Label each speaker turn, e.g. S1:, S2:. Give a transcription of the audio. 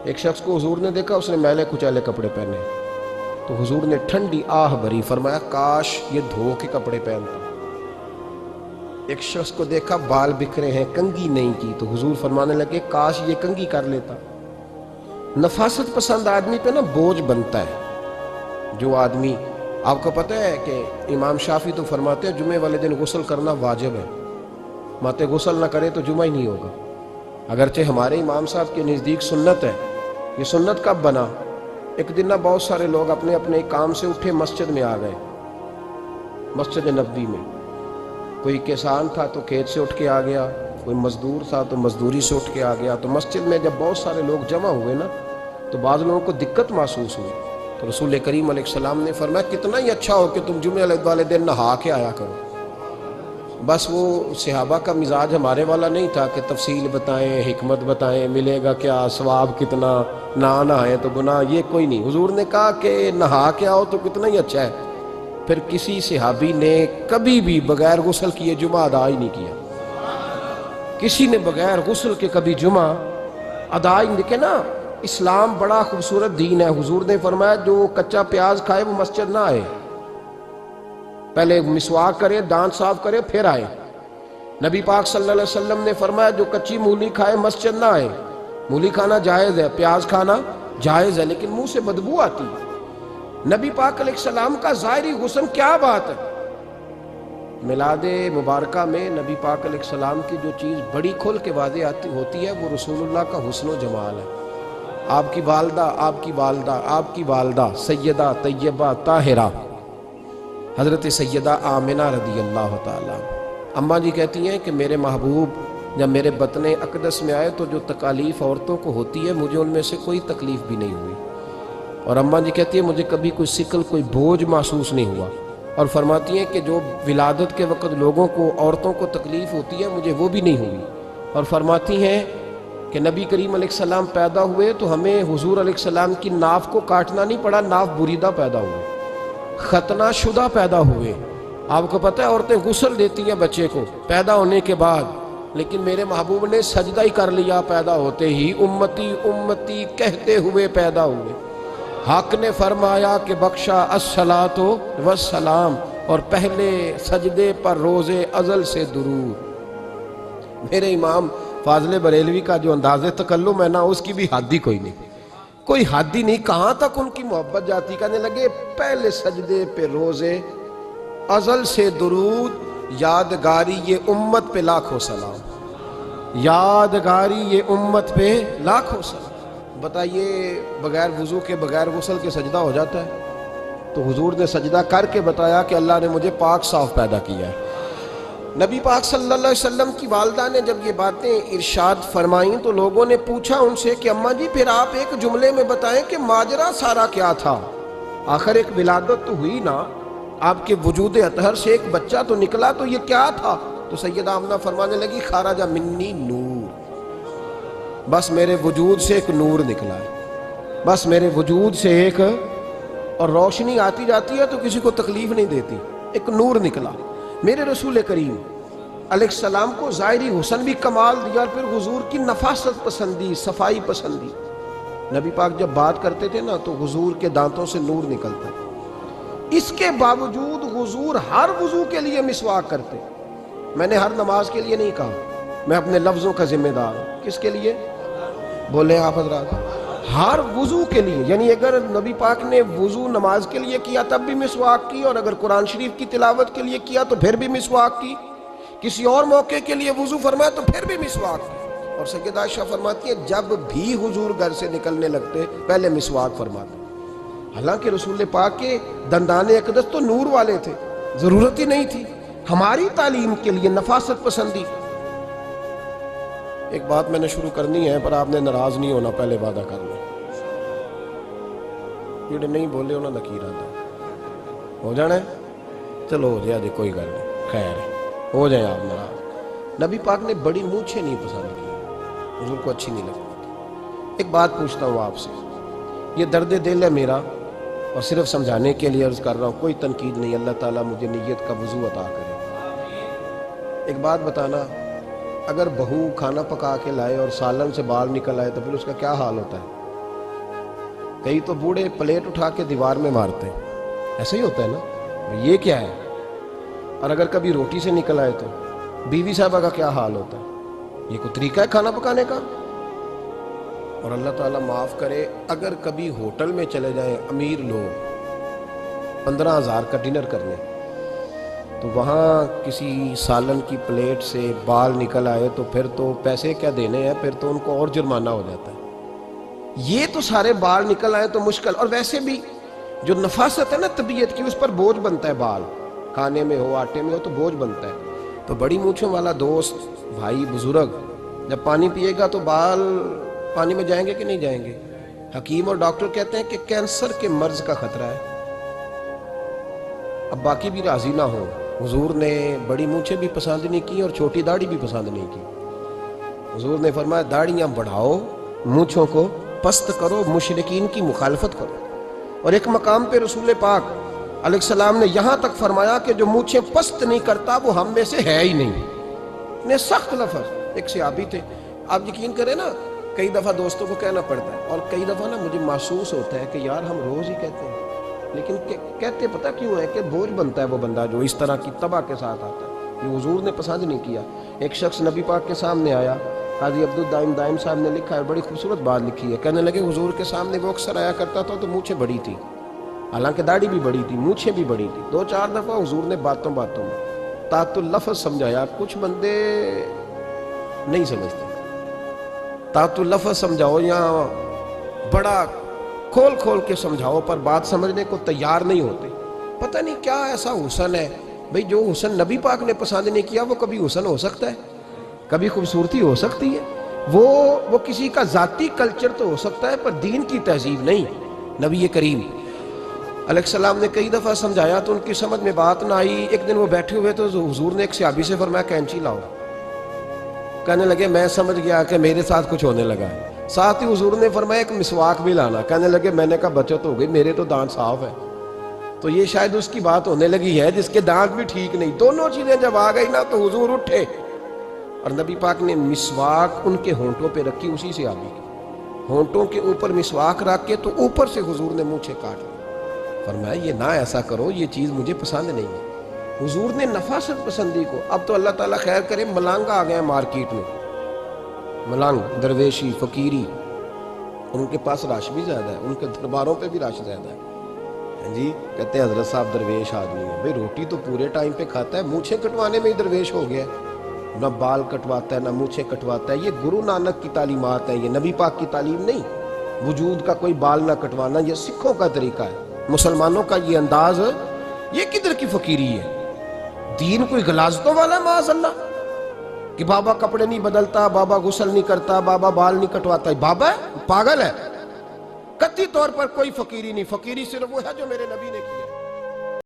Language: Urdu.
S1: ایک شخص کو حضور نے دیکھا، اس نے میلے کچیلے کپڑے پہنے، تو حضور نے ٹھنڈی آہ بھری، فرمایا کاش یہ دھو کے کپڑے پہنتا۔ ایک شخص کو دیکھا بال بکھرے ہیں، کنگھی نہیں کی، تو حضور فرمانے لگے کاش یہ کنگھی کر لیتا۔ نفاست پسند آدمی پہ نا بوجھ بنتا ہے۔ جو آدمی، آپ کو پتہ ہے کہ امام شافعی تو فرماتے ہیں جمعے والے دن غسل کرنا واجب ہے، ماتے غسل نہ کرے تو جمعہ ہی نہیں ہوگا۔ اگرچہ ہمارے امام صاحب کے نزدیک سنت ہے۔ یہ سنت کب بنا؟ ایک دن نہ بہت سارے لوگ اپنے اپنے کام سے اٹھے مسجد میں آ گئے، مسجد نبوی میں۔ کوئی کسان تھا تو کھیت سے اٹھ کے آ گیا، کوئی مزدور تھا تو مزدوری سے اٹھ کے آ گیا۔ تو مسجد میں جب بہت سارے لوگ جمع ہوئے نا، تو بعض لوگوں کو دقت محسوس ہوئی، تو رسول کریم علیہ السلام نے فرمایا کتنا ہی اچھا ہو کہ تم جمعے والے دن نہا کے آیا کرو۔ بس وہ صحابہ کا مزاج ہمارے والا نہیں تھا کہ تفصیل بتائیں، حکمت بتائیں، ملے گا کیا، ثواب کتنا، نہ نہائے تو گناہ، یہ کوئی نہیں۔ حضور نے کہا کہ نہا کے آؤ تو کتنا ہی اچھا ہے۔ پھر کسی صحابی نے کبھی بھی بغیر غسل کیے جمعہ ادا ہی نہیں کیا۔ کسی نے بغیر غسل کے کبھی جمعہ ادا ہی نہیں کیا نا۔ اسلام بڑا خوبصورت دین ہے۔ حضور نے فرمایا جو کچا پیاز کھائے وہ مسجد نہ آئے، پہلے مسواک کرے، دانت صاف کرے، پھر آئے۔ نبی پاک صلی اللہ علیہ وسلم نے فرمایا جو کچی مولی کھائے مسجد نہ آئے۔ مولی کھانا جائز ہے، پیاز کھانا جائز ہے، لیکن منہ سے بدبو آتی ہے۔ نبی پاک علیہ السلام کا ظاہری حسن کیا بات ہے۔ میلاد مبارکہ میں نبی پاک علیہ السلام کی جو چیز بڑی کھل کے واضح آتی ہوتی ہے وہ رسول اللہ کا حسن و جمال ہے۔ آپ کی والدہ، آپ کی والدہ، آپ کی والدہ سیدہ طیبہ طاہرہ حضرت سیدہ آمنہ رضی اللہ تعالیٰ، اماں جی کہتی ہیں کہ میرے محبوب جب میرے بطن اقدس میں آئے تو جو تکالیف عورتوں کو ہوتی ہے مجھے ان میں سے کوئی تکلیف بھی نہیں ہوئی، اور اماں جی کہتی ہیں مجھے کبھی کوئی ثقل، کوئی بوجھ محسوس نہیں ہوا، اور فرماتی ہیں کہ جو ولادت کے وقت لوگوں کو، عورتوں کو تکلیف ہوتی ہے مجھے وہ بھی نہیں ہوئی، اور فرماتی ہیں کہ نبی کریم علیہ السلام پیدا ہوئے تو ہمیں حضور علیہ السلام کی ناف کو کاٹنا نہیں پڑا، ناف بریدہ پیدا ہوئے، ختنہ شدہ پیدا ہوئے۔ آپ کو پتہ ہے عورتیں غسل دیتی ہیں بچے کو پیدا ہونے کے بعد، لیکن میرے محبوب نے سجدہ ہی کر لیا پیدا ہوتے ہی، امتی امتی کہتے ہوئے پیدا ہوئے۔ حق نے فرمایا کہ بخشا الصلاۃ والسلام، اور پہلے سجدے پر روز ازل سے درود۔ میرے امام فاضل بریلوی کا جو انداز تکلم ہے نا، اس کی بھی حد ہی کوئی نہیں، کوئی حد ہی نہیں، کہاں تک ان کی محبت جاتی۔ کہنے لگے پہلے سجدے پہ روز ازل سے درود، یادگاری یہ امت پہ لاکھوں سلام، یادگاری یہ امت پہ لاکھوں سلام۔ بتائیے بغیر وضو کے، بغیر غسل کے سجدہ ہو جاتا ہے؟ تو حضور نے سجدہ کر کے بتایا کہ اللہ نے مجھے پاک صاف پیدا کیا ہے۔ نبی پاک صلی اللہ علیہ وسلم کی والدہ نے جب یہ باتیں ارشاد فرمائیں تو لوگوں نے پوچھا ان سے کہ اماں جی پھر آپ ایک جملے میں بتائیں کہ ماجرا سارا کیا تھا، آخر ایک ولادت تو ہوئی نا، آپ کے وجود اطہر سے ایک بچہ تو نکلا، تو یہ کیا تھا؟ تو سیدہ آمنہ فرمانے لگی خارج منی نور، بس میرے وجود سے ایک نور نکلا ہے، بس میرے وجود سے ایک، اور روشنی آتی جاتی ہے تو کسی کو تکلیف نہیں دیتی، ایک نور نکلا۔ میرے رسول کریم علیہ السلام کو ظاہری حسن بھی کمال دیا، اور پھر حضور کی نفاست پسندی، صفائی پسندی۔ نبی پاک جب بات کرتے تھے نا تو حضور کے دانتوں سے نور نکلتا، اس کے باوجود حضور ہر وضو کے لیے مسواک کرتے۔ میں نے ہر نماز کے لیے نہیں کہا، میں اپنے لفظوں کا ذمہ دار ہوں۔ کس کے لیے بولے آپ حضرات؟ ہر وضو کے لیے، یعنی اگر نبی پاک نے وضو نماز کے لیے کیا تب بھی مسواک کی، اور اگر قرآن شریف کی تلاوت کے لیے کیا تو پھر بھی مسواک کی، کسی اور موقع کے لیے وضو فرمایا تو پھر بھی مسواک کی۔ اور سیدہ عائشہ فرماتی ہے جب بھی حضور گھر سے نکلنے لگتے پہلے مسواک فرماتے، حالانکہ رسول پاک کے دندان اقدس تو نور والے تھے، ضرورت ہی نہیں تھی۔ ہماری تعلیم کے لیے نفاست پسندی۔ ایک بات میں نے شروع کرنی ہے پر آپ نے ناراض نہیں ہونا، پہلے وعدہ کر لیں، جڑے نہیں بولے انہوں نے کی رہتا ہو جانا ہے، چلو ہو جائے جی، کوئی گل نہیں، خیر ہے، ہو جائیں آپ ناراض۔ نبی پاک نے بڑی مونچھیں نہیں پسند کی، حضور کو اچھی نہیں لگتی۔ ایک بات پوچھتا ہوں آپ سے، یہ درد دل ہے میرا اور صرف سمجھانے کے لیے عرض کر رہا ہوں، کوئی تنقید نہیں، اللہ تعالیٰ مجھے نیت کا وضو عطا کرے۔ ایک بات بتانا، اگر بہو کھانا پکا کے لائے اور سالن سے بال نکل آئے تو پھر اس کا کیا حال ہوتا ہے؟ کئی تو بوڑھے پلیٹ اٹھا کے دیوار میں مارتے ہیں، ایسا ہی ہوتا ہے نا، یہ کیا ہے؟ اور اگر کبھی روٹی سے نکل آئے تو بیوی صاحبہ کا کیا حال ہوتا ہے؟ یہ کوئی طریقہ ہے کھانا پکانے کا؟ اور اللہ تعالیٰ معاف کرے، اگر کبھی ہوٹل میں چلے جائیں امیر لوگ 15,000 کا ڈنر کرنے، تو وہاں کسی سالن کی پلیٹ سے بال نکل آئے تو پھر تو پیسے کیا دینے ہیں، پھر تو ان کو اور جرمانہ ہو جاتا ہے۔ یہ تو سارے بال نکل آئے تو مشکل، اور ویسے بھی جو نفاست ہے نا طبیعت کی، اس پر بوجھ بنتا ہے، بال کھانے میں ہو آٹے میں ہو تو بوجھ بنتا ہے۔ تو بڑی مونچھوں والا دوست بھائی بزرگ جب پانی پیے گا تو بال پانی میں جائیں گے کہ نہیں جائیں گے؟ حکیم اور ڈاکٹر کہتے ہیں کہ کینسر کے مرض کا خطرہ ہے۔ اب باقی بھی راضی نہ ہو، حضور نے بڑی مونچھیں بھی پسند نہیں کی اور چھوٹی داڑھی بھی پسند نہیں کی۔ حضور نے فرمایا داڑھیاں بڑھاؤ، مونچھوں کو پست کرو، مشرکین کی مخالفت کرو۔ اور ایک مقام پہ رسول پاک علیہ السلام نے یہاں تک فرمایا کہ جو مونچھیں پست نہیں کرتا وہ ہم میں سے ہے ہی نہیں۔ اتنے سخت لفظ۔ ایک صحابی تھے، آپ یقین کریں نا، کئی دفعہ دوستوں کو کہنا پڑتا ہے، اور کئی دفعہ نا مجھے محسوس ہوتا ہے کہ یار ہم روز ہی کہتے ہیں، لیکن کہتے پتہ کیوں ہے کہ بوجھ بنتا ہے وہ بندہ جو اس طرح کی تباہ کے ساتھ آتا ہے۔ یہ حضور نے پسند نہیں کیا۔ ایک شخص نبی پاک کے سامنے آیا، قاضی عبدالدائم دائم صاحب نے لکھا ہے، بڑی خوبصورت بات لکھی ہے، کہنے لگے حضور کے سامنے وہ اکثر آیا کرتا تھا تو مونچھیں بڑی تھی، حالانکہ داڑھی بھی بڑی تھی، مونچھیں بھی بڑی تھی۔ 2-4 دفعہ حضور نے باتوں میں تات اللفظ سمجھایا۔ کچھ بندے نہیں سمجھتے، تات اللفظ سمجھاؤ یا بڑا کھول کھول کے سمجھاؤ پر بات سمجھنے کو تیار نہیں ہوتے۔ پتہ نہیں کیا ایسا حسن ہے بھئی، جو حسن نبی پاک نے پسند نہیں کیا وہ کبھی حسن ہو سکتا ہے، کبھی خوبصورتی ہو سکتی ہے؟ وہ کسی کا ذاتی کلچر تو ہو سکتا ہے پر دین کی تہذیب نہیں۔ نبی کریم علیہ السلام نے کئی دفعہ سمجھایا تو ان کی سمجھ میں بات نہ آئی۔ ایک دن وہ بیٹھے ہوئے تو حضور نے ایک صحابی سے فرمایا کینچی لاؤ۔ کہنے لگے میں سمجھ گیا کہ میرے ساتھ کچھ ہونے لگا ہے۔ ساتھ ہی حضور نے فرمایا ایک مسواک بھی لانا۔ کہنے لگے میں نے کہا بچت ہو گئی، میرے تو دانت صاف ہے۔ تو یہ شاید اس کی بات ہونے لگی ہے جس کے دانت بھی ٹھیک نہیں۔ دونوں چیزیں جب آ گئی نا تو حضور اٹھے اور نبی پاک نے مسواک ان کے ہونٹوں پہ رکھی، اسی سے آبی کی ہونٹوں کے اوپر مسواک رکھ کے تو اوپر سے حضور نے مونچھیں کاٹ لی۔ فرمایا یہ نہ ایسا کرو، یہ چیز مجھے پسند نہیں ہے۔ حضور نے نفاست پسندی کو۔ اب تو اللہ تعالیٰ خیر کرے، ملانگ آ گئے ہیں مارکیٹ میں، ملانگ درویشی فقیری، اور ان کے پاس رش بھی زیادہ ہے، ان کے درباروں پہ بھی رش زیادہ ہے جی۔ کہتے ہیں حضرت صاحب درویش آدمی ہے۔ بھئی روٹی تو پورے ٹائم پہ کھاتا ہے، مونچھیں کٹوانے میں ہی درویش ہو گیا ہے، نہ بال کٹواتا ہے نہ مونچھیں کٹواتا ہے۔ یہ گرو نانک کی تعلیمات ہیں، یہ نبی پاک کی تعلیم نہیں۔ وجود کا کوئی بال نہ کٹوانا یہ سکھوں کا طریقہ ہے، مسلمانوں کا یہ انداز، یہ کدھر کی فقیری ہے؟ دین کوئی غلاظتوں والا ہے معاذ اللہ، کہ بابا کپڑے نہیں بدلتا، بابا غسل نہیں کرتا، بابا بال نہیں کٹواتا۔ بابا ہے؟ پاگل ہے؟ قطعی طور پر کوئی فقیری نہیں، فقیری صرف وہ ہے جو میرے نبی نے کی ہے۔